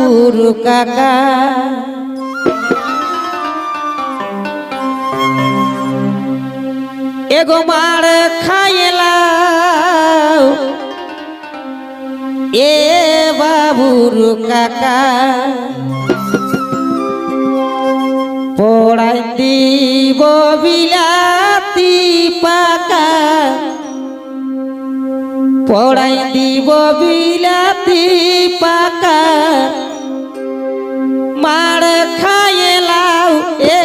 বাবুর কাকা এগো মার খাইলাও এ বাবুর কাকা পড়াই দিব বিলাতি পাকা পড়াই দিব বিলাতি পাকা মার খাইলাও এ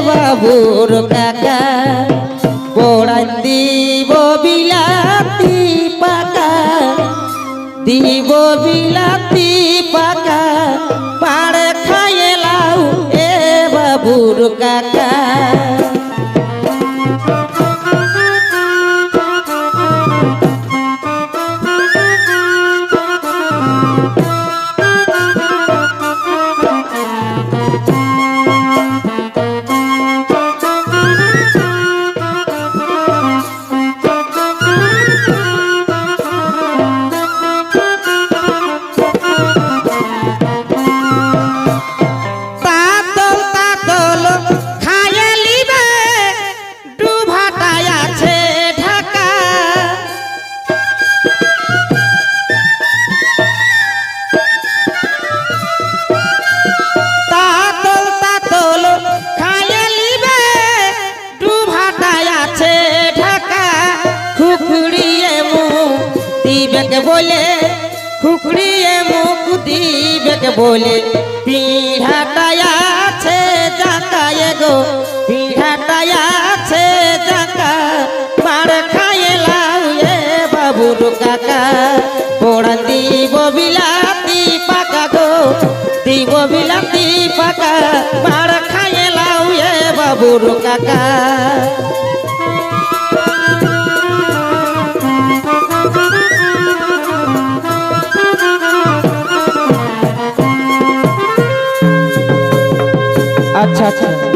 বাবুর কাকা পড়াই দিব বিলাতি পাকা দিব বিলাতি পাকা মার খাইলাও এ বাবুর কাকা बोले खुखड़िए मुख दीबे बोले पीढ़ाटाया छे जाका एगो पीढ़ाटाया छे जाका मार खाइलाओ ए बाबुर काका पोड़ा दीब बिलाती पाका गो दीब बिलाती पाका मार खाइलाओ ए बाबुर काका अच्छा अच्छा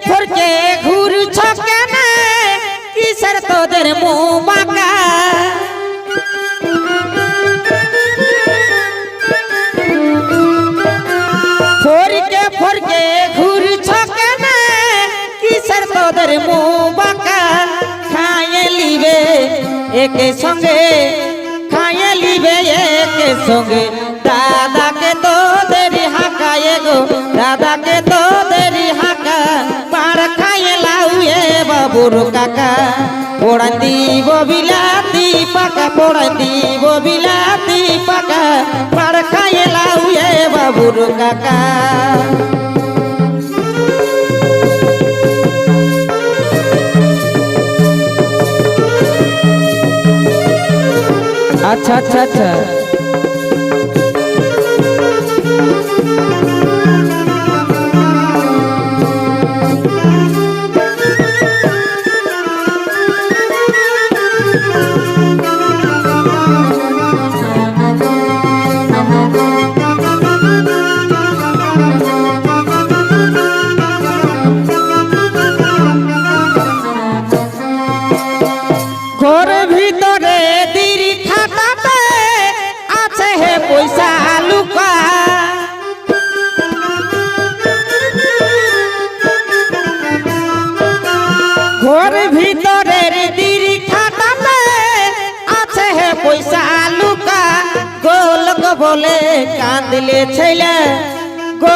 फोरके घूर छके ना किसर तोदर मुँह बाका फोरके घूर छके ना किसर तोदर मुँह बाका खाए लीबे एक संगे खाए लीबे एक संगे दादा के तो देरी हाका एगो दादा के तो देरी हाका मार खाइलाओ ए बाबुर काका पोड़ा दीब बिलाती पाका पोड़ा दीब बिलाती पाका मार खाइलाओ ए बाबुर काका अच्छा अच्छा अच्छा ঘর ভিতরে দিরি খাটাতে আছে হে পয়সা লুকা ঘর ভিতরের দিরি খাটাতে আছে হে পয়সা লুকা গোল বলে কাঁদলে ছেলে গোল